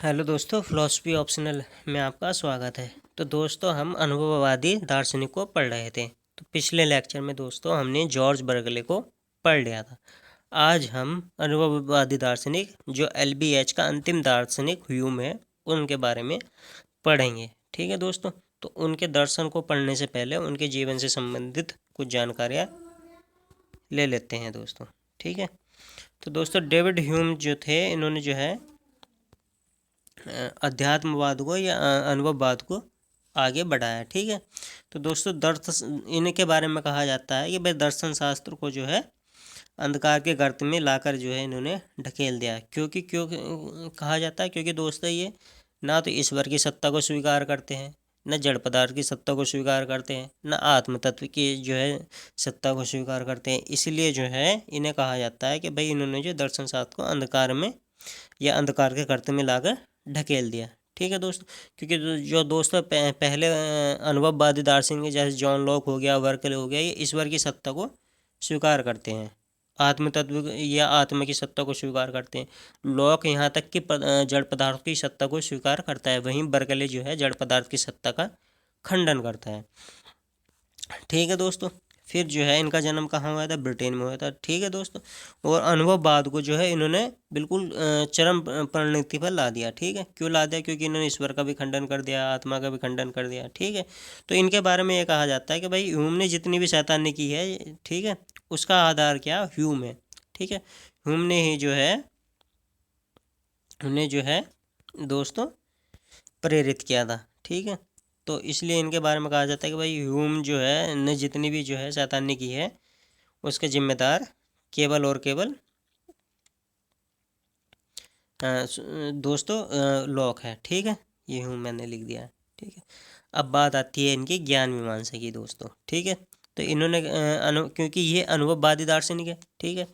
Hello दोस्तों, philosophy optional में आपका स्वागत है। तो दोस्तों, हम अनुभववादी दार्शनिक को पढ़ रहे थे। तो पिछले लेक्चर में दोस्तों हमने जॉर्ज बर्गले को पढ़ लिया था। आज हम अनुभववादी दार्शनिक जो LBH का अंतिम दार्शनिक ह्यूम है उनके बारे में पढ़ेंगे। ठीक है दोस्तों, तो उनके दर्शन को पढ़ने से पहले उनके जीवन से संबंधित कुछ जानकारियाँ ले लेते हैं दोस्तों। ठीक है, तो दोस्तों डेविड ह्यूम जो थे, इन्होंने जो है अध्यात्मवाद को या अनुभववाद को आगे बढ़ाया। ठीक है, तो दोस्तों इनके बारे में कहा जाता है कि भाई दर्शन शास्त्र को जो है अंधकार के गर्त में लाकर जो है इन्होंने ढकेल दिया। क्यों कहा जाता है? क्योंकि दोस्तों ये ना तो ईश्वर की सत्ता को स्वीकार करते हैं, न जड़ पदार्थ की सत्ता को स्वीकार करते हैं, न आत्म तत्व की जो है सत्ता को स्वीकार करते हैं। इसलिए जो है इन्हें कहा जाता है कि भाई इन्होंने जो दर्शन शास्त्र को अंधकार में या अंधकार के गर्त में लाकर ढकेल दिया। ठीक है दोस्तों, क्योंकि जो दोस्तों पहले अनुभववादी दार्शनिक जैसे जॉन लॉक हो गया, बर्कले हो गया, ये ईश्वर की सत्ता को स्वीकार करते हैं, आत्म तत्व या आत्मा की सत्ता को स्वीकार करते हैं। लॉक यहाँ तक कि जड़ पदार्थ की सत्ता को स्वीकार करता है, वहीं बर्कले जो है जड़ पदार्थ की सत्ता का खंडन करता है। ठीक है दोस्तों, फिर जो है इनका जन्म कहाँ हुआ था? ब्रिटेन में हुआ था। ठीक है दोस्तों, और अनुभववाद को जो है इन्होंने बिल्कुल चरम परिणति पर ला दिया। ठीक है, क्यों ला दिया? क्योंकि इन्होंने ईश्वर का भी खंडन कर दिया, आत्मा का भी खंडन कर दिया। ठीक है, तो इनके बारे में ये कहा जाता है कि भाई ह्यूम ने जितनी भी शैतानी की है, ठीक है, उसका आधार क्या? ह्यूम है। ठीक है, ह्यूम ने ही जो है उन्हें जो है दोस्तों प्रेरित किया था। ठीक है, तो इसलिए इनके बारे में कहा जाता है कि भाई ह्यूम जो है ने जितनी भी जो है शैतानी की है उसके जिम्मेदार केवल और केवल दोस्तों लॉक है। ठीक है, ये ह्यूम मैंने लिख दिया है। ठीक है, अब बात आती है इनकी ज्ञान मीमांसा की दोस्तों। ठीक है, तो इन्होंने क्योंकि ये अनुभववादी दार्शनिक है। ठीक है,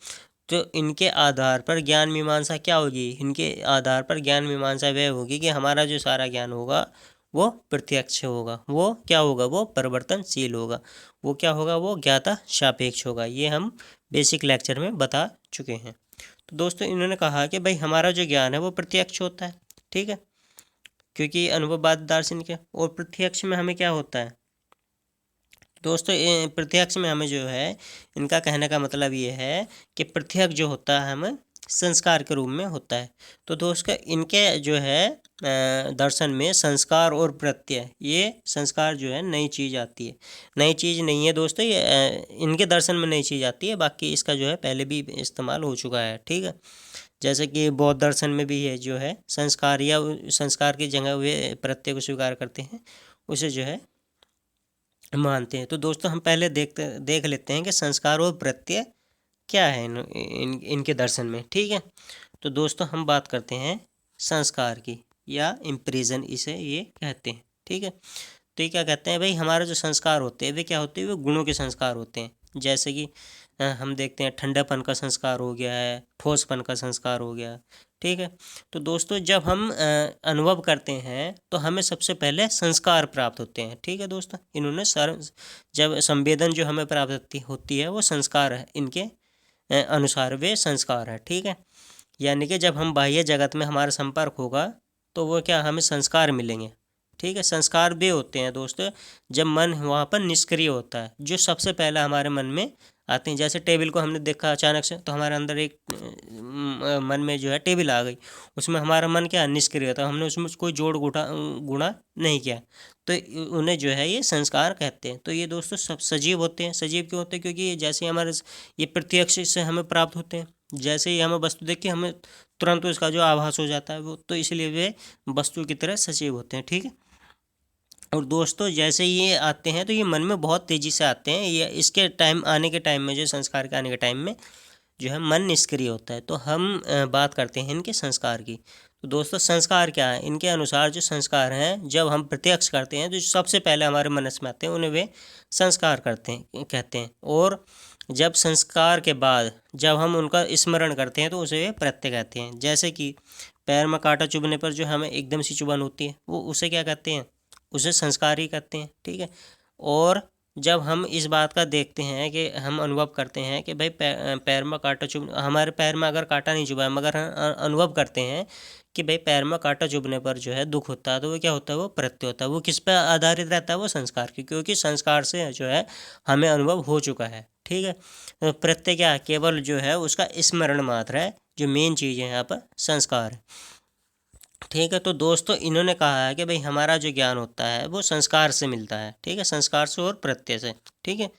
तो इनके आधार पर ज्ञान मीमांसा क्या होगी? इनके आधार पर ज्ञान मीमांसा वह होगी कि हमारा जो सारा ज्ञान होगा वो प्रत्यक्ष होगा। वो क्या होगा? वो परिवर्तनशील होगा। वो क्या होगा? वो ज्ञाता सापेक्ष होगा। ये हम बेसिक लेक्चर में बता चुके हैं। तो दोस्तों इन्होंने कहा कि भाई हमारा जो ज्ञान है वो प्रत्यक्ष होता है। ठीक है, क्योंकि अनुभववाद दार्शनिक है। और प्रत्यक्ष में हमें क्या होता है दोस्तों? प्रत्यक्ष में हमें जो है इनका कहने का मतलब ये है कि प्रत्यक्ष जो होता है हमें संस्कार के रूप में होता है। तो दोस्तों इनके जो है दर्शन में संस्कार और प्रत्यय, ये संस्कार जो है नई चीज़ आती है। नई चीज़ नहीं है दोस्तों, ये इनके दर्शन में नई चीज़ आती है। बाकी इसका जो है पहले भी इस्तेमाल हो चुका है। ठीक है, जैसे कि बौद्ध दर्शन में भी है जो है संस्कार या संस्कार की जगह वे प्रत्यय को स्वीकार करते हैं, उसे जो है मानते हैं। तो दोस्तों हम पहले देख लेते हैं कि संस्कार और प्रत्यय क्या है इनके दर्शन में। ठीक है, तो दोस्तों हम बात करते हैं संस्कार की, या इम्प्रेजन इसे ये कहते हैं। ठीक है, तो ये क्या कहते हैं? भाई हमारे जो संस्कार होते हैं वे क्या होते हैं? वे गुणों के संस्कार होते हैं। जैसे कि हम देखते हैं ठंडापन का संस्कार हो गया है, ठोसपन का संस्कार हो गया। ठीक है, तो दोस्तों जब हम अनुभव करते हैं तो हमें सबसे पहले संस्कार प्राप्त होते हैं। ठीक है दोस्तों, इन्होंने जब संवेदन जो हमें प्राप्त होती है वो संस्कार है, इनके अनुसार वे संस्कार है। ठीक है, यानी कि जब हम बाह्य जगत में हमारा संपर्क होगा तो वो क्या, हमें संस्कार मिलेंगे। ठीक है, संस्कार वे होते हैं दोस्तों जब मन वहाँ पर निष्क्रिय होता है, जो सबसे पहले हमारे मन में आते हैं। जैसे टेबल को हमने देखा अचानक से, तो हमारे अंदर एक मन में जो है टेबल आ गई, उसमें हमारा मन क्या, निष्क्रिय था, हमने उसमें कोई जोड़ गुणा नहीं किया, तो उन्हें जो है ये संस्कार कहते हैं। तो ये दोस्तों सब सजीव होते हैं। सजीव क्यों होते हैं? क्योंकि ये जैसे हमारे ये प्रत्यक्ष से हमें प्राप्त होते हैं। जैसे ही हमें वस्तु देख के हमें तुरंत उसका जो आभास हो जाता है वो, तो इसलिए वे वस्तु की तरह सजीव होते हैं। ठीक है, और दोस्तों जैसे ये आते हैं तो ये मन में बहुत तेज़ी से आते हैं। ये इसके टाइम आने के टाइम में, जो संस्कार के आने के टाइम में जो है मन निष्क्रिय होता है। तो हम बात करते हैं इनके संस्कार की। तो दोस्तों संस्कार क्या है? इनके अनुसार जो संस्कार हैं जब हम प्रत्यक्ष करते हैं तो सबसे पहले हमारे मन में आते हैं, उन्हें वे संस्कार कहते हैं। और जब संस्कार के बाद जब हम उनका स्मरण करते हैं तो उसे वे प्रत्यय कहते हैं। जैसे कि पैर में कांटा चुभने पर जो हमें एकदम सी चुभन होती है, वो उसे क्या कहते हैं? उसे संस्कार ही कहते हैं। ठीक है, और जब हम इस बात का देखते हैं कि हम अनुभव करते हैं कि भाई पैर में कांटा चुभ, हमारे पैर में अगर कांटा नहीं चुभा है मगर हम अनुभव करते हैं कि भाई पैर में कांटा चुभने पर जो है दुख होता है, तो वो क्या होता है, वो प्रत्यय होता है। वो किस पर आधारित रहता है, वो संस्कार की, क्योंकि संस्कार से जो है हमें अनुभव हो चुका है। ठीक है, तो प्रत्यय क्या है, केवल जो है उसका स्मरण मात्र है। जो मेन चीज़ है यहाँ पर संस्कार है। ठीक है, तो दोस्तों इन्होंने कहा है कि भाई हमारा जो ज्ञान होता है वो संस्कार से मिलता है। ठीक है, संस्कार से और प्रत्यय से। ठीक है,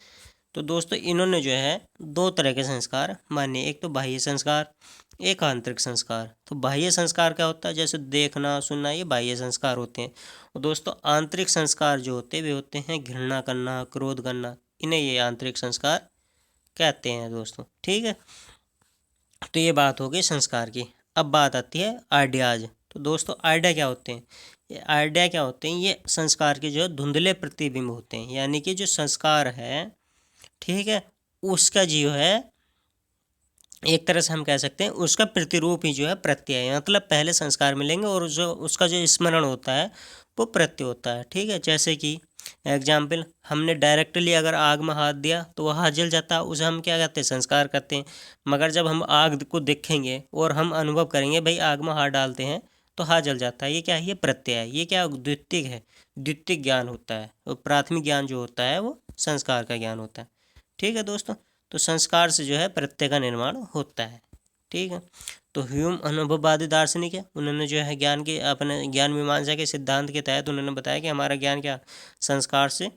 तो दोस्तों इन्होंने जो है दो तरह के संस्कार माने, एक तो बाह्य संस्कार, एक आंतरिक संस्कार। तो बाह्य संस्कार क्या होता है, जैसे देखना सुनना, ये बाह्य संस्कार होते हैं। और दोस्तों आंतरिक संस्कार जो होते हैं वे होते हैं घृणा करना, क्रोध करना, इन्हें ये आंतरिक संस्कार कहते हैं दोस्तों। ठीक है, तो ये बात हो गई संस्कार की। अब बात आती है आइडियाज। तो दोस्तों आइडिया क्या होते हैं, ये आइडिया क्या होते हैं, ये संस्कार के जो धुंधले प्रतिबिंब होते हैं। यानी कि जो संस्कार है, ठीक है, उसका जो है एक तरह से हम कह सकते हैं उसका प्रतिरूप ही जो है प्रत्यय है। मतलब पहले संस्कार मिलेंगे और जो उसका जो स्मरण होता है वो प्रत्यय होता है। ठीक है, जैसे कि एग्जाम्पल, हमने डायरेक्टली अगर आग में हाथ दिया तो वह हाथ जल जाता है, उसे हम क्या कहते हैं, संस्कार करते हैं। मगर जब हम आग को देखेंगे और हम अनुभव करेंगे भाई आग में हाथ डालते हैं तो हाथ जल जाता है, ये क्या है, ये प्रत्यय है। ये क्या द्वितीयक है, द्वितीयक ज्ञान होता है। और प्राथमिक ज्ञान जो होता है वो संस्कार का ज्ञान होता है। ठीक है दोस्तों, तो संस्कार से जो है प्रत्यय का निर्माण होता है। ठीक है, तो ह्यूम अनुभववादी दार्शनिक है, उन्होंने जो है ज्ञान के अपने ज्ञान मीमांसा के सिद्धांत के तहत उन्होंने बताया कि हमारा ज्ञान क्या संस्कार से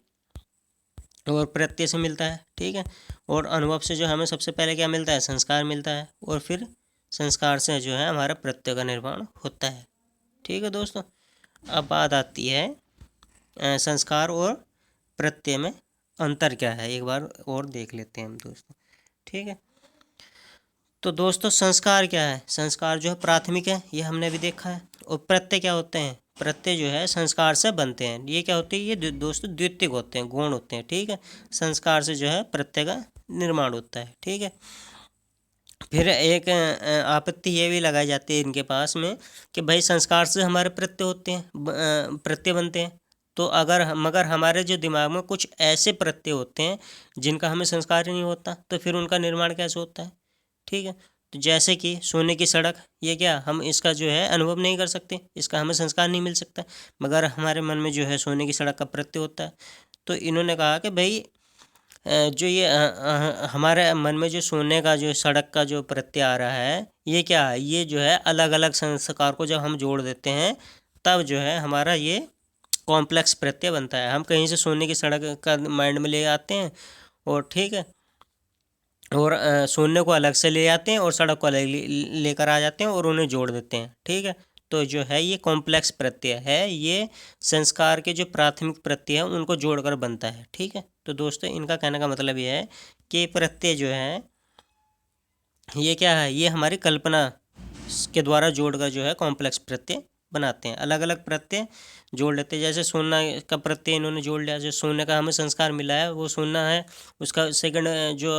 और प्रत्यय से मिलता है। ठीक है, और अनुभव से जो हमें सबसे पहले क्या मिलता है, संस्कार मिलता है, और फिर संस्कार से जो है हमारा प्रत्यय का निर्माण होता है। ठीक है दोस्तों, अब बात आती है संस्कार और प्रत्यय में अंतर क्या है, एक बार और देख लेते हैं हम दोस्तों। ठीक है, तो दोस्तों संस्कार क्या है, संस्कार जो है प्राथमिक है, ये हमने भी देखा है। और प्रत्यय क्या होते हैं, प्रत्यय जो है संस्कार से बनते हैं। ये क्या होते हैं, ये दोस्तों द्वितीयक होते हैं, गुण होते हैं। ठीक है, संस्कार से जो है प्रत्यय का निर्माण होता है। ठीक है, फिर एक आपत्ति ये भी लगाई जाती है इनके पास में कि भाई संस्कार से हमारे प्रत्यय होते हैं, प्रत्यय बनते हैं। तो अगर मगर हमारे जो दिमाग में कुछ ऐसे प्रत्यय होते हैं जिनका हमें संस्कार ही नहीं होता, तो फिर उनका निर्माण कैसे होता है। ठीक है, तो जैसे कि सोने की सड़क, ये क्या हम इसका जो है अनुभव नहीं कर सकते, इसका हमें संस्कार नहीं मिल सकता, मगर हमारे मन में जो है सोने की सड़क का प्रत्यय होता है। तो इन्होंने कहा कि भाई जो ये हमारे मन में जो सोने का जो सड़क का जो प्रत्यय आ रहा है, ये क्या है, ये जो है अलग अलग संस्कार को जब हम जोड़ देते हैं तब जो है हमारा ये कॉम्प्लेक्स प्रत्यय बनता है। हम कहीं से सोने की सड़क का माइंड में ले आते हैं, और ठीक है, और सोने को अलग से ले आते हैं और सड़क को अलग लेकर आ जाते हैं और उन्हें जोड़ देते हैं। ठीक है, तो जो है ये कॉम्प्लेक्स प्रत्यय है, ये संस्कार के जो प्राथमिक प्रत्यय हैं उनको जोड़कर बनता है। ठीक है, तो दोस्तों इनका कहने का मतलब ये है कि प्रत्यय जो है ये क्या है, ये हमारी कल्पना के द्वारा जोड़कर जो है कॉम्प्लेक्स प्रत्यय बनाते हैं। अलग अलग प्रत्यय जोड़ लेते हैं, जैसे सोना का प्रत्यय इन्होंने जोड़ लिया, जो सोने का हमें संस्कार मिला है वो सोना है, उसका सेकंड जो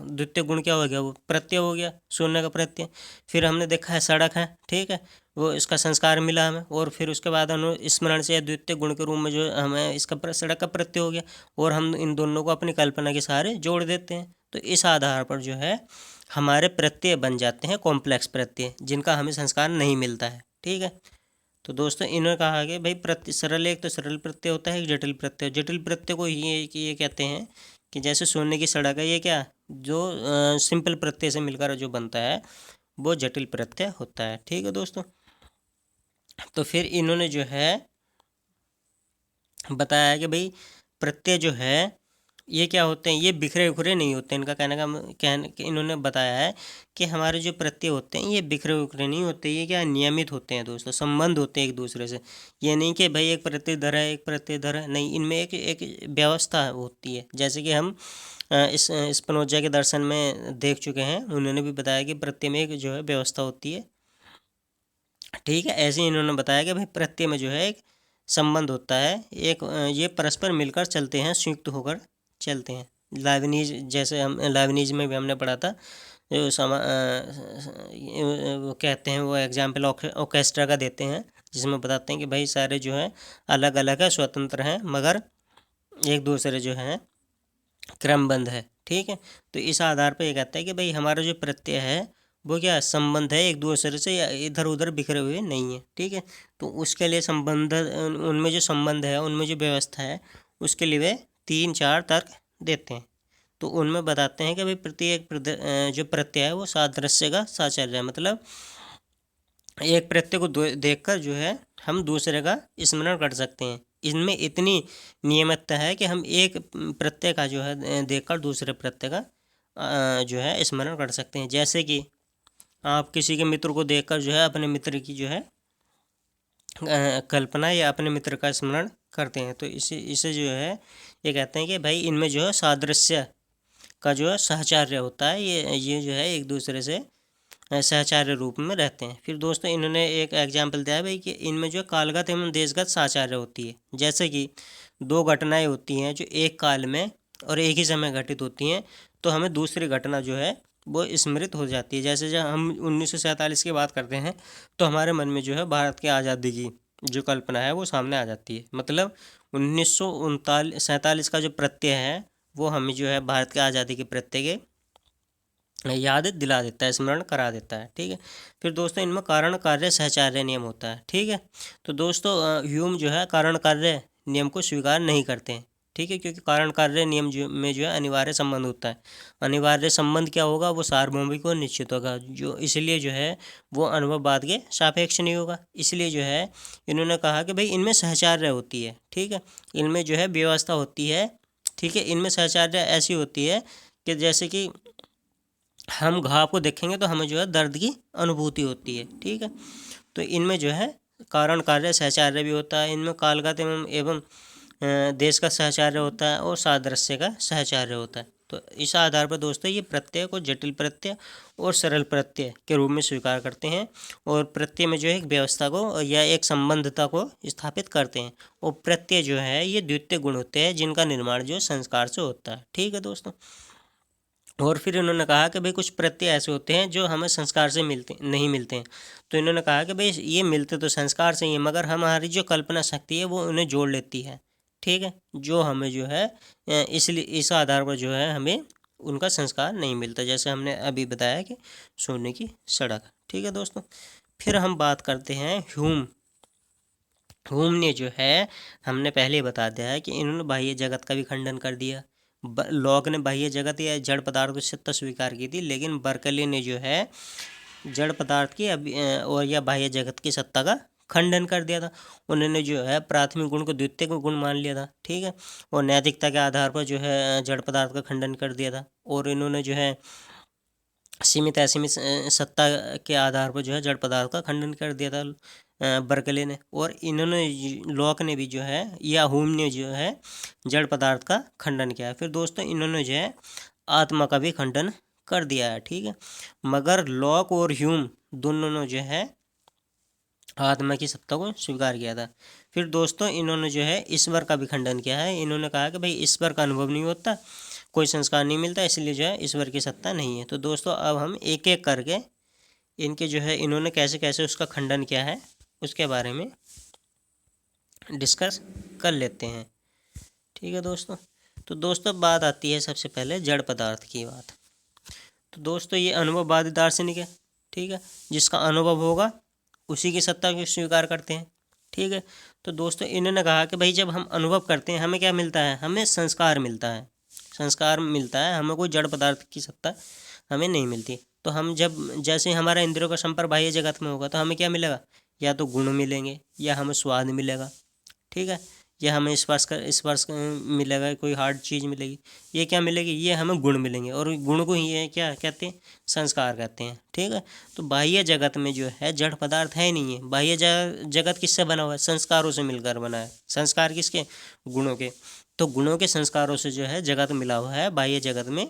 द्वितीय गुण क्या हो गया, वो प्रत्यय हो गया, सोने का प्रत्यय। फिर हमने देखा है सड़क है, ठीक है, वो इसका संस्कार मिला हमें, और फिर उसके बाद हम स्मरण से या द्वितीय गुण के रूप में जो हमें इसका सड़क का प्रत्यय हो गया, और हम इन दोनों को अपनी कल्पना के सहारे जोड़ देते हैं। तो इस आधार पर जो है हमारे प्रत्यय बन जाते हैं कॉम्प्लेक्स प्रत्यय, जिनका हमें संस्कार नहीं मिलता है। ठीक है, तो दोस्तों इन्होंने कहा कि भाई प्रत्यय सरल, एक तो सरल प्रत्यय होता है, एक जटिल प्रत्यय। जटिल प्रत्यय को ये कहते हैं कि जैसे सोने की सड़क है, ये क्या जो सिंपल प्रत्यय से मिलकर जो बनता है वो जटिल प्रत्यय होता है। ठीक है दोस्तों, तो फिर इन्होंने जो है बताया है कि भाई प्रत्यय जो है ये क्या होते हैं, ये बिखरे उखरे नहीं होते। इनका कहने इन्होंने बताया है कि हमारे जो प्रत्यय होते हैं ये बिखरे उखरे नहीं होते, ये क्या नियमित होते हैं दोस्तों, संबंध होते हैं एक दूसरे से। ये नहीं कि भाई एक प्रत्यय धरा है एक प्रत्यय धरा है, नहीं, इनमें एक व्यवस्था होती है। जैसे कि हम इस स्पिनोजा के दर्शन में देख चुके हैं, उन्होंने भी बताया कि प्रत्यय में एक जो है व्यवस्था होती है। ठीक है, ऐसे ही इन्होंने बताया कि भाई प्रत्यय में जो है एक संबंध होता है, एक ये परस्पर मिलकर चलते हैं, संयुक्त होकर चलते हैं। लाइबनीज, जैसे हम लाइबनीज में भी हमने पढ़ा था, जो वो कहते हैं, वो एग्जाम्पल ऑर्केस्ट्रा का देते हैं, जिसमें बताते हैं कि भाई सारे जो है अलग अलग है, स्वतंत्र हैं, मगर एक दूसरे जो है क्रमबद्ध है, ठीक है। तो इस आधार पर ये कहता है कि भाई हमारा जो प्रत्यय है वो क्या संबंध है एक दूसरे से, या इधर उधर बिखरे हुए नहीं है, ठीक है। तो उसके लिए संबंध, उनमें जो संबंध है, उनमें जो व्यवस्था है, उसके लिए वे 3-4 तर्क देते हैं। तो उनमें बताते हैं कि भाई प्रत्येक जो प्रत्यय है वो सादृश्य का साचार्य है, मतलब एक प्रत्यय को देखकर जो है हम दूसरे का स्मरण कर सकते हैं। इनमें इतनी नियमितता है कि हम एक प्रत्यय का जो है देखकर दूसरे प्रत्यय का जो है स्मरण कर सकते हैं। जैसे कि आप किसी के मित्र को देखकर जो है अपने मित्र की जो है कल्पना या अपने मित्र का स्मरण करते हैं। तो इसे जो है ये कहते हैं कि भाई इनमें जो है सादृश्य का जो है सहचार्य होता है, ये जो है एक दूसरे से सहचार्य रूप में रहते हैं। फिर दोस्तों इन्होंने एक एग्जाम्पल दिया है भाई कि इनमें जो कालगत एवं देशगत साचार्य होती है। जैसे कि दो घटनाएं होती हैं जो एक काल में और एक ही समय घटित होती हैं, तो हमें दूसरी घटना जो है वो स्मृत हो जाती है। जैसे जब हम 1947 की बात करते हैं तो हमारे मन में जो है भारत की आज़ादी की जो कल्पना है वो सामने आ जाती है। मतलब 1947 का जो प्रत्यय है वो हमें जो है भारत की आज़ादी के प्रत्यय के याद दिला देता है, स्मरण करा देता है, ठीक है। फिर दोस्तों इनमें कारण कार्य सहचार्य नियम होता है, ठीक है। तो दोस्तों ह्यूम जो है कारण कार्य नियम को स्वीकार नहीं करते हैं, ठीक है, क्योंकि कारण कार्य नियम में जो है अनिवार्य संबंध होता है। अनिवार्य संबंध क्या होगा, वो सार्वभौमिक और निश्चित होगा, जो इसलिए जो है वो अनुभववाद के सापेक्ष नहीं होगा। इसलिए जो है इन्होंने कहा कि भाई इनमें सहचार्य होती है, ठीक है, इनमें जो है व्यवस्था होती है, ठीक है। इनमें सहचार्य ऐसी होती है कि जैसे कि हम घाव को देखेंगे तो हमें जो है दर्द की अनुभूति होती है, ठीक है। तो इनमें जो है कारण कार्य सहचार्य भी होता है, इनमें कालगत एवं देश का सहचार्य होता है और सादृश्य का सहचार्य होता है। तो इस आधार पर दोस्तों ये प्रत्यय को जटिल प्रत्यय और सरल प्रत्यय के रूप में स्वीकार करते हैं, और प्रत्यय में जो है एक व्यवस्था को या एक संबंधता को स्थापित करते हैं। और प्रत्यय जो है ये द्वितीय गुण होते हैं जिनका निर्माण जो संस्कार से होता है, ठीक है दोस्तों। और फिर इन्होंने कहा कि भाई कुछ प्रत्यय ऐसे होते हैं जो हमें संस्कार से नहीं मिलते हैं। तो इन्होंने कहा कि भाई ये मिलते तो संस्कार से ही हैं, मगर हमारी जो कल्पना शक्ति है वो उन्हें जोड़ लेती है, ठीक है, जो हमें जो है इसलिए इस आधार पर जो है हमें उनका संस्कार नहीं मिलता, जैसे हमने अभी बताया कि सोने की सड़क, ठीक है दोस्तों। फिर हम बात करते हैं ह्यूम ने जो है, हमने पहले बता दिया है कि इन्होंने बाह्य जगत का भी खंडन कर दिया। लॉक ने बाह्य जगत या जड़ पदार्थ की सत्ता स्वीकार की थी, लेकिन बर्कले ने जो है जड़ पदार्थ की और या बाह्य जगत की सत्ता का खंडन कर दिया था। उन्होंने जो है प्राथमिक गुण को द्वितीय गुण मान लिया था, ठीक है, और नैतिकता के आधार पर जो है जड़ पदार्थ का खंडन कर दिया था। और इन्होंने जो है सीमित असीमित सत्ता के आधार पर जो है जड़ पदार्थ का खंडन कर दिया था बर्कले ने। और इन्होंने लॉक ने भी जो है या ह्यूम ने जो है जड़ पदार्थ का खंडन किया है। फिर दोस्तों इन्होंने जो है आत्मा का भी खंडन कर दिया है, ठीक है। मगर लॉक और ह्यूम दोनों ने जो है आत्मा की सत्ता को स्वीकार किया था। फिर दोस्तों इन्होंने जो है ईश्वर का भी खंडन किया है। इन्होंने कहा कि भाई ईश्वर का अनुभव नहीं होता, कोई संस्कार नहीं मिलता, इसलिए जो है ईश्वर की सत्ता नहीं है। तो दोस्तों अब हम एक एक करके इनके जो है इन्होंने कैसे कैसे उसका खंडन किया है उसके बारे में डिस्कस कर लेते हैं, ठीक है दोस्तों। तो दोस्तों बात आती है सबसे पहले जड़ पदार्थ की बात। तो दोस्तों ये अनुभववादी दार्शनिक है, ठीक है, जिसका अनुभव होगा उसी की सत्ता को स्वीकार करते हैं, ठीक है। तो दोस्तों इन्होंने कहा कि भाई जब हम अनुभव करते हैं हमें क्या मिलता है, हमें संस्कार मिलता है, संस्कार मिलता है, हमें कोई जड़ पदार्थ की सत्ता हमें नहीं मिलती। तो हम जब जैसे हमारा इंद्रियों का संपर्क बाह्य जगत में होगा तो हमें क्या मिलेगा, या तो गुण मिलेंगे या हमें स्वाद मिलेगा, ठीक है, या हमें स्पर्श मिलेगा, कोई हार्ड चीज़ मिलेगी, ये क्या मिलेगी, ये हमें गुण मिलेंगे, और गुण को ही ये क्या कहते हैं, संस्कार कहते हैं, ठीक है। तो बाह्य जगत में जो है जड़ पदार्थ है नहीं है। बाह्य जगत किससे बना हुआ है, संस्कारों से मिलकर बना है। संस्कार किसके, गुणों के। तो गुणों के संस्कारों से जो है जगत मिला हुआ है। बाह्य जगत में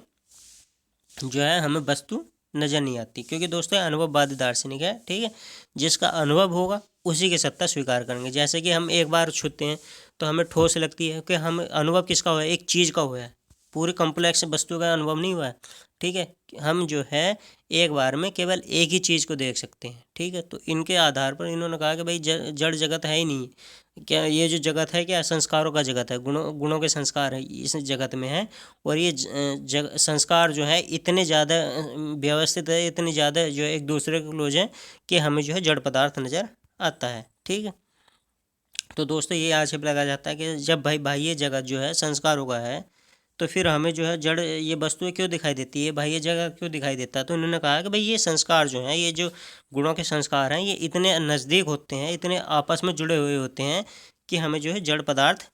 जो है हमें वस्तु नज़र नहीं आती, क्योंकि दोस्तों अनुभववादी दार्शनिक है, ठीक है, जिसका अनुभव होगा उसी की सत्ता स्वीकार करेंगे। जैसे कि हम एक बार छूते हैं तो हमें ठोस लगती है कि हम अनुभव किसका हुआ है, एक चीज़ का हुआ है, पूरी कॉम्प्लेक्स वस्तु का अनुभव नहीं हुआ है, ठीक है। हम जो है एक बार में केवल एक ही चीज़ को देख सकते हैं, ठीक है। तो इनके आधार पर इन्होंने कहा कि भाई जड़ जगत है ही नहीं, क्या ये जो जगत है क्या संस्कारों का जगत है, गुणों के संस्कार है इस जगत में है। और ये संस्कार जो है इतने ज़्यादा व्यवस्थित है, इतने ज़्यादा जो है एक दूसरे के क्लोज हैं कि हमें जो है जड़ पदार्थ नज़र आता है, ठीक है। तो दोस्तों ये आक्षेप लगाया जाता है कि जब भाई बाह्य जगत जो है संस्कारों का है, तो फिर हमें जो है जड़ ये वस्तुएं क्यों दिखाई देती है, बाह्य जगत क्यों दिखाई देता है। तो इन्होंने कहा कि भाई ये संस्कार जो हैं, ये जो गुणों के संस्कार हैं, ये इतने नज़दीक होते हैं, इतने आपस में जुड़े हुए होते हैं कि हमें जो है जड़ पदार्थ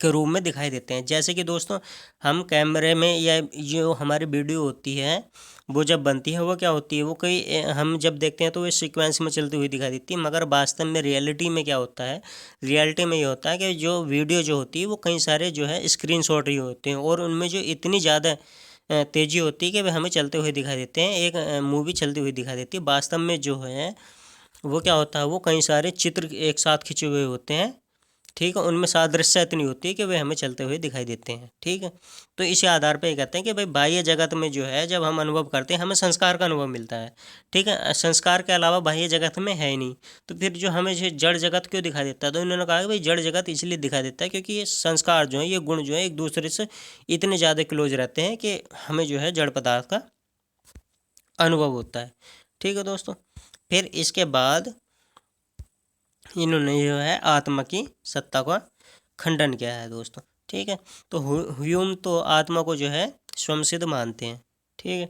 के रूप में दिखाई देते हैं। जैसे कि दोस्तों हम कैमरे में या जो हमारी वीडियो होती है वो जब बनती है वो क्या होती है, वो कई हम जब देखते हैं तो वो सीक्वेंस में चलती हुई दिखाई देती है, मगर वास्तव में रियलिटी में क्या होता है, रियलिटी में ये होता है कि जो वीडियो जो होती है वो कई सारे जो है स्क्रीनशॉट ही होते हैं और उनमें जो इतनी ज़्यादा तेज़ी होती है कि वे हमें चलते हुए दिखाई देते हैं, एक मूवी चलती हुई दिखाई देती है। वास्तव में जो है वो क्या होता है, वो कई सारे चित्र एक साथ खिंचे हुए होते हैं, ठीक है। उनमें सादृश्य इतनी होती है कि वे हमें चलते हुए दिखाई देते हैं, ठीक है। तो इसी आधार पर ये कहते हैं कि भाई बाह्य जगत में जो है जब हम अनुभव करते हैं हमें संस्कार का अनुभव मिलता है, ठीक है। संस्कार के अलावा बाह्य जगत में है ही नहीं, तो फिर जो हमें जो जड़ जगत क्यों दिखाई देता है। तो इन्होंने कहा कि भाई जड़ जगत इसलिए दिखाई देता है क्योंकि ये संस्कार जो है, ये गुण जो है एक दूसरे से इतने ज़्यादा क्लोज रहते हैं कि हमें जो है जड़ पदार्थ का अनुभव होता है, ठीक है दोस्तों। फिर इसके बाद इन्होंने जो है आत्मा की सत्ता का खंडन किया है दोस्तों, ठीक है। तो ह्यूम तो आत्मा को जो है स्वयं सिद्ध मानते हैं, ठीक है।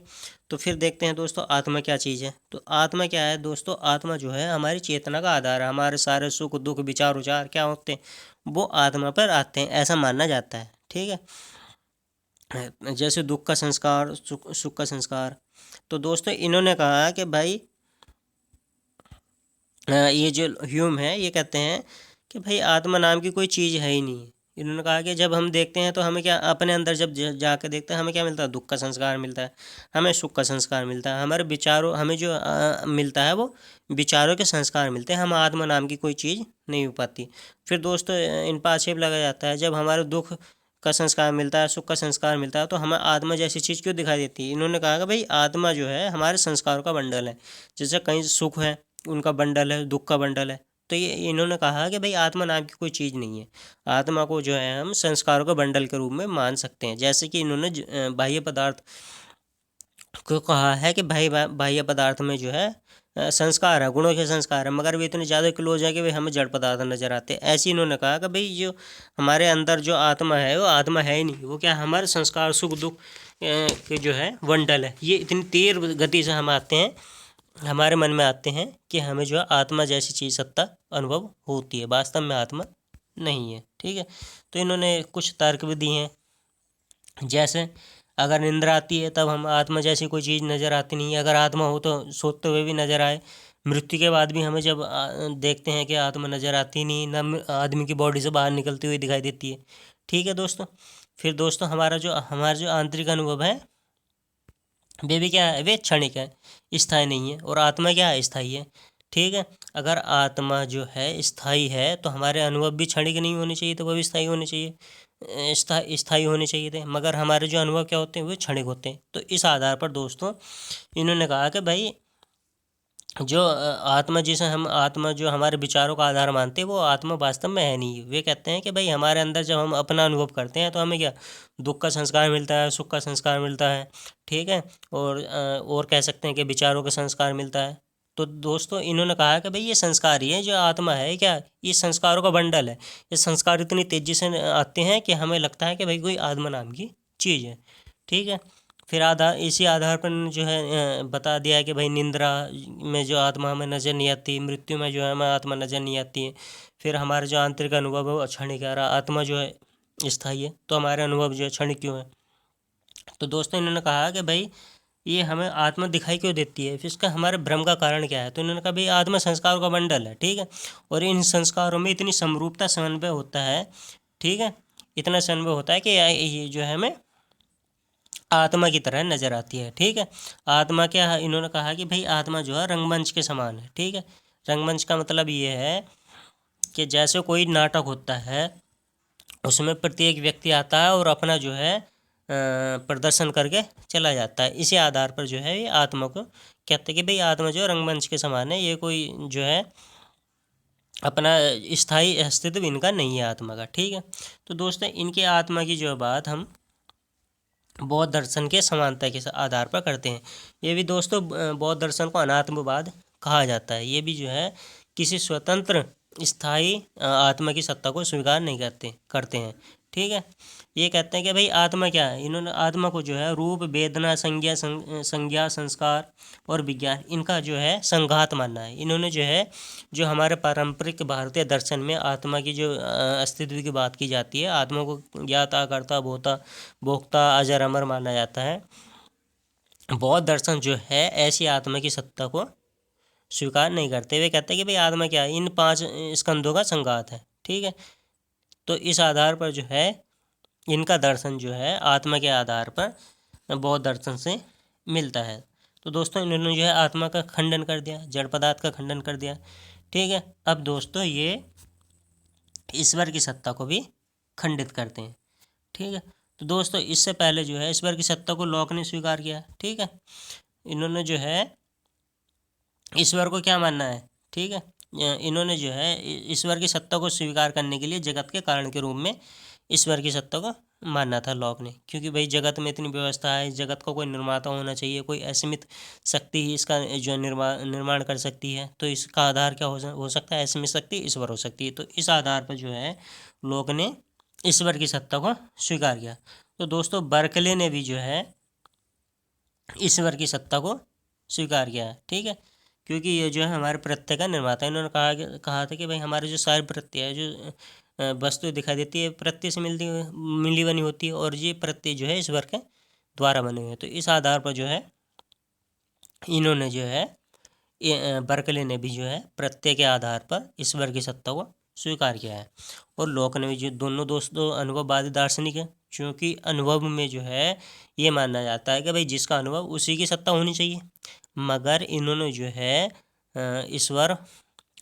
तो फिर देखते हैं दोस्तों आत्मा क्या चीज़ है। तो आत्मा क्या है दोस्तों, आत्मा जो है हमारी चेतना का आधार है, हमारे सारे सुख दुख विचार उचार क्या होते हैं वो आत्मा पर आते हैं, ऐसा माना जाता है, ठीक है। जैसे दुख का संस्कार, सुख का संस्कार। तो दोस्तों इन्होंने कहा कि भाई ये जो ह्यूम है ये कहते हैं कि भाई आत्मा नाम की कोई चीज़ है ही नहीं है। इन्होंने कहा कि जब हम देखते हैं तो हमें क्या अपने अंदर जब जाकर देखते हैं हमें क्या मिलता है, दुख का संस्कार मिलता है, हमें सुख का संस्कार मिलता है, हमारे विचारों हमें जो मिलता है वो विचारों के संस्कार मिलते हैं, हम आत्मा नाम की कोई चीज़ नहीं हो पाती। फिर दोस्तों इन पर आक्षेप लगाया जाता है जब हमारे दुख का संस्कार मिलता है, सुख का संस्कार मिलता है, तो हमें आत्मा जैसी चीज़ क्यों दिखाई देती है। इन्होंने कहा कि भाई आत्मा जो है हमारे संस्कारों का बंडल है, जैसे कहीं सुख है उनका बंडल है, दुख का बंडल है। तो ये इन्होंने कहा कि भाई आत्मा नाम की कोई चीज़ नहीं है, आत्मा को जो है हम संस्कारों के बंडल के रूप में मान सकते हैं। जैसे कि इन्होंने बाह्य पदार्थ को कहा है कि भाई बाह्य पदार्थ में जो है संस्कार है, गुणों के संस्कार है, मगर वे इतने ज़्यादा क्लोज है कि वे हमें जड़ पदार्थ नजर आते हैं। ऐसे इन्होंने कहा कि भाई जो हमारे अंदर जो आत्मा है वो आत्मा है ही नहीं, वो क्या हमारे संस्कार सुख दुख के जो है बंडल है, ये इतनी तेज गति से हम आते हैं, हमारे मन में आते हैं कि हमें जो है आत्मा जैसी चीज़ सत्ता अनुभव होती है, वास्तव में आत्मा नहीं है, ठीक है। तो इन्होंने कुछ तर्क भी दिए हैं, जैसे अगर निंद्रा आती है तब हम आत्मा जैसी कोई चीज़ नज़र आती नहीं है, अगर आत्मा हो तो सोते हुए भी नज़र आए, मृत्यु के बाद भी हमें जब देखते हैं कि आत्मा नज़र आती नहीं, न आदमी की बॉडी से बाहर निकलती हुई दिखाई देती है, ठीक है दोस्तों। फिर दोस्तों हमारा जो आंतरिक अनुभव है वे भी क्या है, वे क्षणिक है, स्थायी नहीं है। और आत्मा क्या है, स्थायी है, ठीक है। अगर आत्मा जो है स्थायी है तो हमारे अनुभव भी क्षणिक नहीं होने चाहिए, तो वह भी स्थायी होने चाहिए, स्थायी होने चाहिए थे, मगर हमारे जो अनुभव क्या होते हैं वे क्षणिक होते हैं। तो इस आधार पर दोस्तों इन्होंने कहा कि भाई जो आत्मा जिसे हम आत्मा जो हमारे विचारों का आधार मानते हैं वो आत्मा वास्तव में है नहीं। वे कहते हैं कि भाई हमारे अंदर जब हम अपना अनुभव करते हैं तो हमें क्या दुख का संस्कार मिलता है, सुख का संस्कार मिलता है, ठीक है। और कह सकते हैं कि विचारों का संस्कार मिलता है। तो दोस्तों इन्होंने कहा कि भाई ये संस्कार ही है, जो आत्मा है क्या, ये संस्कारों का बंडल है। ये संस्कार इतनी तेज़ी से आते हैं कि हमें लगता है कि भाई कोई आत्मा नाम की चीज़ है, ठीक है। फिर इसी आधार पर जो है बता दिया है कि भाई निंद्रा में जो आत्मा हमें नज़र नहीं आती, मृत्यु में जो है हमें आत्मा नज़र नहीं आती है। फिर हमारे जो आंतरिक अनुभव है वो क्षणिक है, आत्मा जो है स्थायी है, तो हमारे अनुभव जो है क्षणिक क्यों है। तो दोस्तों इन्होंने कहा कि भाई ये हमें आत्मा दिखाई क्यों देती है, फिर इसका हमारे भ्रम का कारण क्या है। तो इन्होंने कहा भाई आत्मा संस्कारों का बंडल है, ठीक है, और इन संस्कारों में इतनी समरूपता समन्वय होता है, ठीक है, इतना समन्वय होता है कि ये जो है हमें आत्मा की तरह नज़र आती है, ठीक है। आत्मा क्या है, इन्होंने कहा कि भाई आत्मा जो है रंगमंच के समान है, ठीक है। रंगमंच का मतलब ये है कि जैसे कोई नाटक होता है उसमें प्रत्येक व्यक्ति आता है और अपना जो है प्रदर्शन करके चला जाता है। इसी आधार पर जो है ये आत्मा को कहते हैं कि भाई आत्मा जो रंगमंच के समान है, ये कोई जो है अपना स्थायी अस्तित्व इनका नहीं है आत्मा का। ठीक है, तो दोस्तों इनके आत्मा की जो बात हम बौद्ध दर्शन के समानता के आधार पर करते हैं। ये भी दोस्तों बौद्ध दर्शन को अनात्मवाद कहा जाता है। ये भी जो है किसी स्वतंत्र स्थायी आत्मा की सत्ता को स्वीकार नहीं करते हैं। ठीक है, ये कहते हैं कि भाई आत्मा क्या है। इन्होंने आत्मा को जो है रूप, वेदना, संज्ञा, संस्कार और विज्ञान इनका जो है संघात मानना है। इन्होंने जो है जो हमारे पारंपरिक भारतीय दर्शन में आत्मा की जो अस्तित्व की बात की जाती है, आत्मा को ज्ञाता, कर्ता, भोक्ता, अजर, अमर माना जाता है। बौद्ध दर्शन जो है ऐसी आत्मा की सत्ता को स्वीकार नहीं करते। वे कहते हैं कि भाई आत्मा क्या है, इन 5 स्कंधों का संघात है। ठीक है, तो इस आधार पर जो है इनका दर्शन जो है आत्मा के आधार पर बौद्ध दर्शन से मिलता है। तो दोस्तों इन्होंने जो है आत्मा का खंडन कर दिया, जड़ पदार्थ का खंडन कर दिया। ठीक है, अब दोस्तों ये ईश्वर की सत्ता को भी खंडित करते हैं। ठीक है, तो दोस्तों इससे पहले जो है ईश्वर की सत्ता को लॉक ने स्वीकार किया। ठीक है, इन्होंने जो है ईश्वर को क्या मानना है। ठीक है, इन्होंने जो है ईश्वर की सत्ता को स्वीकार करने के लिए जगत के कारण के रूप में ईश्वर की सत्ता को मानना था लॉक ने, क्योंकि भाई जगत में इतनी व्यवस्था है, इस जगत का कोई निर्माता होना चाहिए, कोई असीमित शक्ति ही इसका जो निर्माण कर सकती है। तो इसका आधार क्या हो सकता है, असीमित शक्ति ईश्वर हो सकती है। तो इस आधार पर जो है लोक ने ईश्वर की सत्ता को स्वीकार किया। तो दोस्तों बर्कले ने भी जो है ईश्वर की सत्ता को स्वीकार किया है। ठीक है, क्योंकि ये जो है हमारे प्रत्यय का निर्माता है। इन्होंने कहा था कि भाई हमारे जो सारे प्रत्यय है, जो वस्तु दिखाई देती है, प्रत्यय से मिली बनी होती है, और ये प्रत्यय जो है ईश्वर के द्वारा बने हुए हैं। तो इस आधार पर जो है इन्होंने जो है बर्कले ने भी जो है प्रत्यय के आधार पर ईश्वर की सत्ता को स्वीकार किया है। और लोक ने भी, जो दोनों दोस्तों अनुभववादी दार्शनिक है, क्योंकि अनुभव में जो है ये माना जाता है कि भाई जिसका अनुभव उसी की सत्ता होनी चाहिए। मगर इन्होंने जो है ईश्वर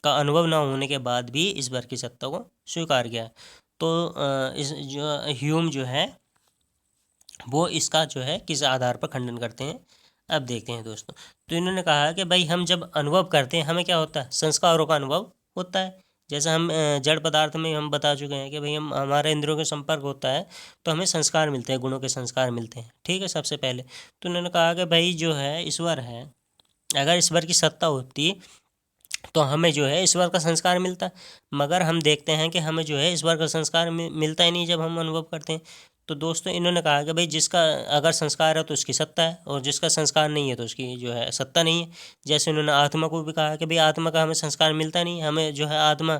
का अनुभव ना होने के बाद भी ईश्वर की सत्ता को स्वीकार किया। तो इस जो ह्यूम जो है वो इसका जो है किस आधार पर खंडन करते हैं, अब देखते हैं दोस्तों। तो इन्होंने कहा कि भाई हम जब अनुभव करते हैं हमें क्या होता है, संस्कारों का अनुभव होता है। जैसे हम जड़ पदार्थ में हम बता चुके हैं कि भाई हम हमारे इंद्रियों के संपर्क होता है तो हमें संस्कार मिलते हैं, गुणों के संस्कार मिलते हैं। ठीक है, सबसे पहले तो उन्होंने कहा कि भाई जो है ईश्वर है, अगर ईश्वर की सत्ता होती तो हमें जो है ईश्वर का संस्कार मिलता। मगर हम देखते हैं कि हमें जो है ईश्वर का संस्कार मिलता ही नहीं जब हम अनुभव करते हैं। तो दोस्तों इन्होंने कहा कि भाई जिसका अगर संस्कार है तो उसकी सत्ता है, और जिसका संस्कार नहीं है तो उसकी जो है सत्ता नहीं है। जैसे उन्होंने आत्मा को भी कहा कि भाई आत्मा का हमें संस्कार मिलता नहीं, हमें जो है आत्मा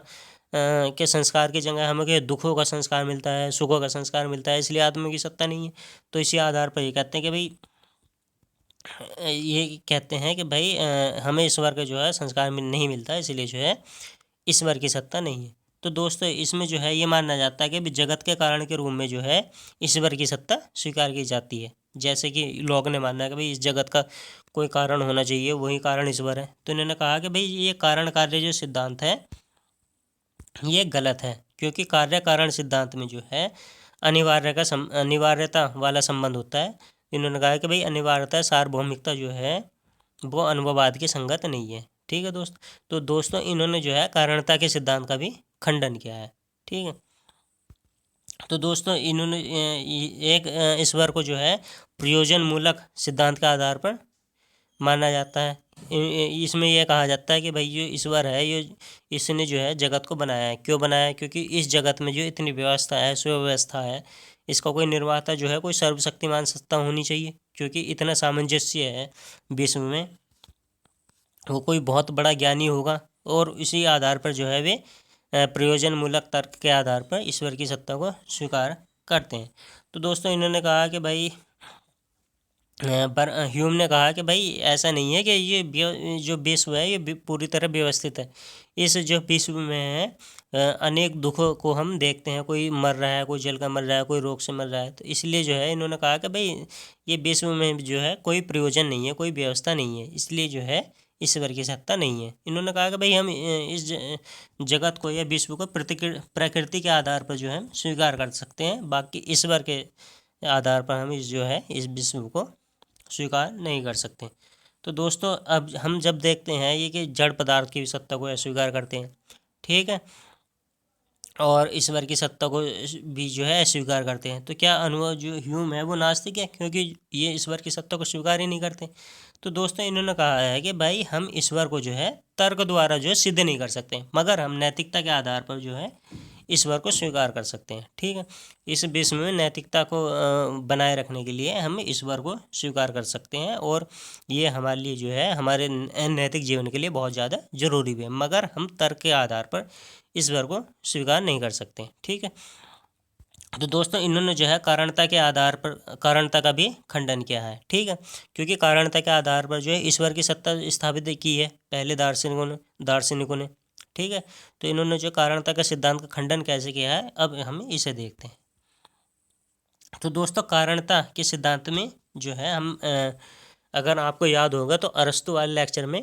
के संस्कार की जगह हमें दुखों का संस्कार मिलता है, सुखों का संस्कार मिलता है, इसलिए आत्मा की सत्ता नहीं है। तो इसी आधार पर ये कहते हैं कि भाई ये कहते हैं कि भाई हमें ईश्वर का जो है संस्कार नहीं मिलता, इसलिए जो है ईश्वर की सत्ता नहीं है। तो दोस्तों इसमें जो है ये माना जाता है कि जगत के कारण के रूप में जो है ईश्वर की सत्ता स्वीकार की जाती है। जैसे कि लोग ने माना है कि भाई इस जगत का कोई कारण होना चाहिए, वही कारण ईश्वर है। तो इन्होंने कहा कि भाई ये कारण कार्य जो सिद्धांत है ये गलत है, क्योंकि कार्य कारण सिद्धांत में जो है अनिवार्यता वाला संबंध होता है। इन्होंने कहा कि भाई अनिवार्यता, सार्वभौमिकता जो है वो अनुभववाद की संगत नहीं है। ठीक है दोस्त, तो दोस्तों इन्होंने जो है कारणता के सिद्धांत का भी खंडन किया है। ठीक है, तो दोस्तों इन्होंने एक ईश्वर को जो है प्रयोजन मूलक सिद्धांत के आधार पर माना जाता है। इसमें यह कहा जाता है कि भाई जो ईश्वर है ये इसने जो है जगत को बनाया है। क्यों बनाया है, क्योंकि इस जगत में जो इतनी व्यवस्था है, सुव्यवस्था है, इसका कोई निर्माता जो है कोई सर्वशक्तिमान सत्ता होनी चाहिए, क्योंकि इतना सामंजस्य है विश्व में, वो कोई बहुत बड़ा ज्ञानी होगा। और इसी आधार पर जो है वे प्रयोजन मूलक तर्क के आधार पर ईश्वर की सत्ता को स्वीकार करते हैं। तो दोस्तों इन्होंने कहा कि भाई पर ह्यूम ने कहा कि भाई ऐसा नहीं है कि ये जो विश्व है ये पूरी तरह व्यवस्थित है। इस जो विश्व में है अनेक दुखों को हम देखते हैं, कोई मर रहा है, कोई जलकर मर रहा है, कोई रोग से मर रहा है। तो इसलिए जो है इन्होंने कहा कि भाई ये विश्व में जो है कोई प्रयोजन नहीं है, कोई व्यवस्था नहीं है, इसलिए जो है ईश्वर की सत्ता नहीं है। इन्होंने कहा कि भाई हम इस जगत को या विश्व को प्रकृति के आधार पर जो है स्वीकार कर सकते हैं, बाकी ईश्वर के आधार पर हम इस विश्व को स्वीकार नहीं कर सकते। तो दोस्तों अब हम जब देखते हैं ये कि जड़ पदार्थ की सत्ता को अस्वीकार करते हैं, ठीक है, और ईश्वर की सत्ता को भी जो है अस्वीकार करते हैं, तो क्या अनुभव जो ह्यूम है वो नास्तिक है, क्योंकि ये ईश्वर की सत्ता को स्वीकार ही नहीं करते। तो दोस्तों इन्होंने कहा है कि भाई हम ईश्वर को जो है तर्क द्वारा जो है सिद्ध नहीं कर सकते, मगर हम नैतिकता के आधार पर जो है ईश्वर को स्वीकार कर सकते हैं, ठीक है। इस विश्व में नैतिकता को बनाए रखने के लिए हम ईश्वर को स्वीकार कर सकते हैं, और ये हमारे लिए जो है हमारे नैतिक जीवन के लिए बहुत ज़्यादा जरूरी भी है, मगर हम तर्क के आधार पर ईश्वर को स्वीकार नहीं कर सकते, ठीक है। तो दोस्तों इन्होंने जो है कारणता के आधार पर कारणता का भी खंडन किया है, ठीक है, क्योंकि कारणता के आधार पर जो है ईश्वर की सत्ता स्थापित की है पहले दार्शनिकों ने, ठीक है। तो इन्होंने जो कारणता का सिद्धांत का खंडन कैसे किया है, अब हम इसे देखते हैं। तो दोस्तों कारणता के सिद्धांत में जो है हम अगर आपको याद होगा तो अरस्तु वाले लेक्चर में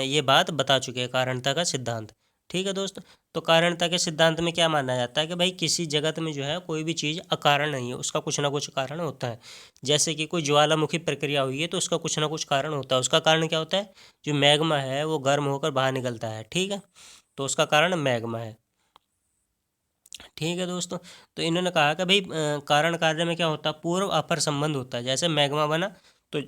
ये बात बता चुके हैं, कारणता का सिद्धांत, ठीक है दोस्तों। तो कारणता के सिद्धांत में क्या माना जाता है कि भाई किसी जगत में जो है कोई भी चीज़ अकारण नहीं है, उसका कुछ ना कुछ कारण होता है। जैसे कि कोई ज्वालामुखी प्रक्रिया हुई है तो उसका कुछ ना कुछ कारण होता है। उसका कारण क्या होता है, जो मैग्मा है वो गर्म होकर बाहर निकलता है, ठीक है, तो उसका कारण मैग्मा है, ठीक है दोस्तों। तो इन्होंने कहा कि भाई कारण कार्य में क्या होता है, पूर्व अपर संबंध होता है। जैसे मैग्मा बना तो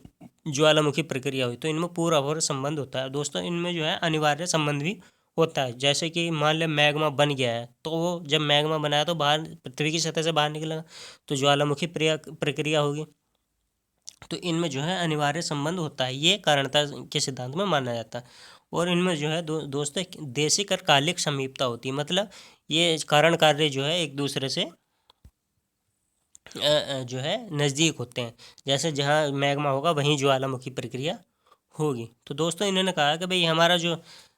ज्वालामुखी प्रक्रिया हुई, तो इनमें पूर्व अपर संबंध होता है दोस्तों। इनमें जो है अनिवार्य संबंध भी होता है। जैसे कि मान लें मैग्मा बन गया है, तो वो जब मैग्मा बनाया तो बाहर पृथ्वी की सतह से बाहर निकलेगा, तो ज्वालामुखी प्रक्रिया होगी। तो इनमें जो है अनिवार्य संबंध होता है, ये कारणता के सिद्धांत में माना जाता है। और इनमें जो है दोस्तों देशिक और कालिक समीपता होती है, मतलब ये कारण कार्य जो है एक दूसरे से जो है नज़दीक होते हैं। जैसे जहाँ मैग्मा होगा वहीं ज्वालामुखी प्रक्रिया होगी। तो दोस्तों इन्होंने कहा कि भाई हमारा जो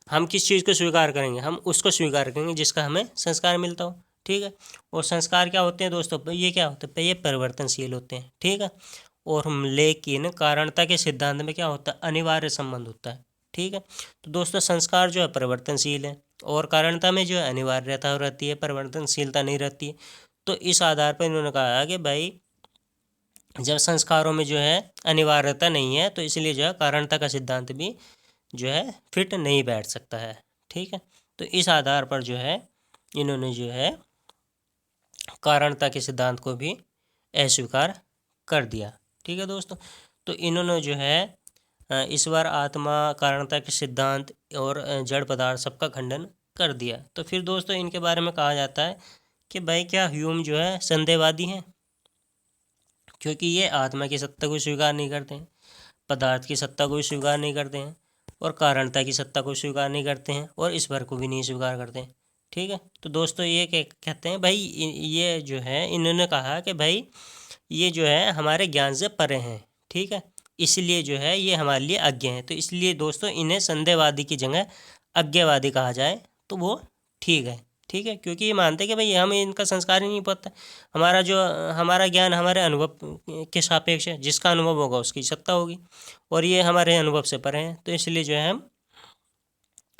हम किस चीज़ को स्वीकार करेंगे, हम उसको स्वीकार करेंगे जिसका हमें संस्कार मिलता हो, ठीक है। और संस्कार क्या होते हैं दोस्तों, ये क्या होते हैं, ये परिवर्तनशील होते हैं, ठीक है। और हम लेकिन कारणता के सिद्धांत में क्या होता है, अनिवार्य संबंध होता है, ठीक है। तो दोस्तों संस्कार जो है परिवर्तनशील है, और कारणता में जो है अनिवार्यता रहती है, परिवर्तनशीलता नहीं रहती है। तो इस आधार पर इन्होंने कहा कि भाई जब संस्कारों में जो है अनिवार्यता नहीं है, तो इसलिए जो है कारणता का सिद्धांत भी जो है फिट नहीं बैठ सकता है, ठीक है। तो इस आधार पर जो है इन्होंने जो है कारणता के सिद्धांत को भी अस्वीकार कर दिया, ठीक है दोस्तों। तो इन्होंने जो है ईश्वर, आत्मा, कारणता के सिद्धांत और जड़ पदार्थ सबका खंडन कर दिया। तो फिर दोस्तों इनके बारे में कहा जाता है कि भाई क्या ह्यूम जो है संदेहवादी हैं, क्योंकि ये आत्मा की सत्ता को स्वीकार नहीं करते हैं, पदार्थ की सत्ता को भी स्वीकार नहीं करते हैं, और कारणता की सत्ता को स्वीकार नहीं करते हैं, और ईश्वर को भी नहीं स्वीकार करते हैं, ठीक है। तो दोस्तों ये कहते हैं भाई ये जो है इन्होंने कहा कि भाई ये जो है हमारे ज्ञान से परे हैं, ठीक है, इसलिए जो है ये हमारे लिए अज्ञ हैं। तो इसलिए दोस्तों इन्हें संदेहवादी की जगह अज्ञवादी कहा जाए तो वो ठीक है, ठीक है, क्योंकि ये मानते हैं कि भाई हमें इनका संस्कार ही नहीं पता, हमारा ज्ञान हमारे अनुभव के सापेक्ष है, जिसका अनुभव होगा उसकी सत्ता होगी, और ये हमारे अनुभव से परे हैं। तो इसलिए जो है हम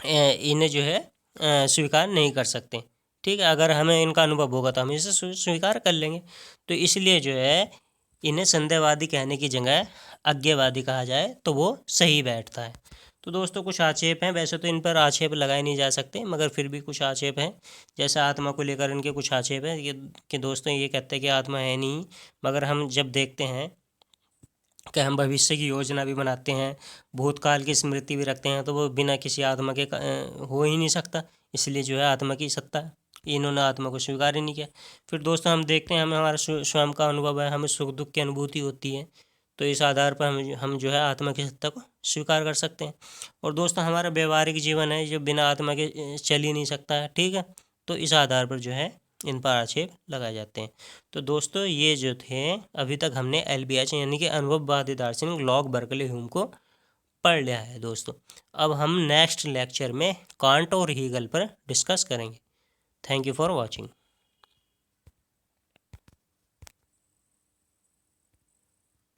इन्हें जो है स्वीकार नहीं कर सकते, ठीक है। अगर हमें इनका अनुभव होगा तो हम इसे स्वीकार कर लेंगे। तो इसलिए जो है इन्हें संदेहवादी कहने की जगह अज्ञवादी कहा जाए तो वो सही बैठता है। तो दोस्तों कुछ आक्षेप हैं, वैसे तो इन पर आक्षेप लगाए नहीं जा सकते, मगर फिर भी कुछ आक्षेप हैं। जैसे आत्मा को लेकर इनके कुछ आक्षेप हैं कि दोस्तों ये कहते हैं कि आत्मा है नहीं, मगर हम जब देखते हैं कि हम भविष्य की योजना भी बनाते हैं, भूतकाल की स्मृति भी रखते हैं, तो वो बिना किसी आत्मा के हो ही नहीं सकता, इसलिए जो है आत्मा की सत्ता है। इन्होंने आत्मा को स्वीकार ही नहीं किया। फिर दोस्तों हम देखते हैं हमें हमारा स्वयं का अनुभव है, हमें सुख दुख की अनुभूति होती है, तो इस आधार पर हम जो है आत्मा की सत्ता को स्वीकार कर सकते हैं। और दोस्तों हमारा व्यवहारिक जीवन है जो बिना आत्मा के चल ही नहीं सकता है, ठीक है। तो इस आधार पर जो है इन पर आक्षेप लगाए जाते हैं। तो दोस्तों ये जो थे अभी तक हमने LBH यानी कि अनुभववादी दार्शनिक लॉक बर्कले ह्यूम को पढ़ लिया है दोस्तों। अब हम नेक्स्ट लेक्चर में कांट और हीगल पर डिस्कस करेंगे। Thank you for watching.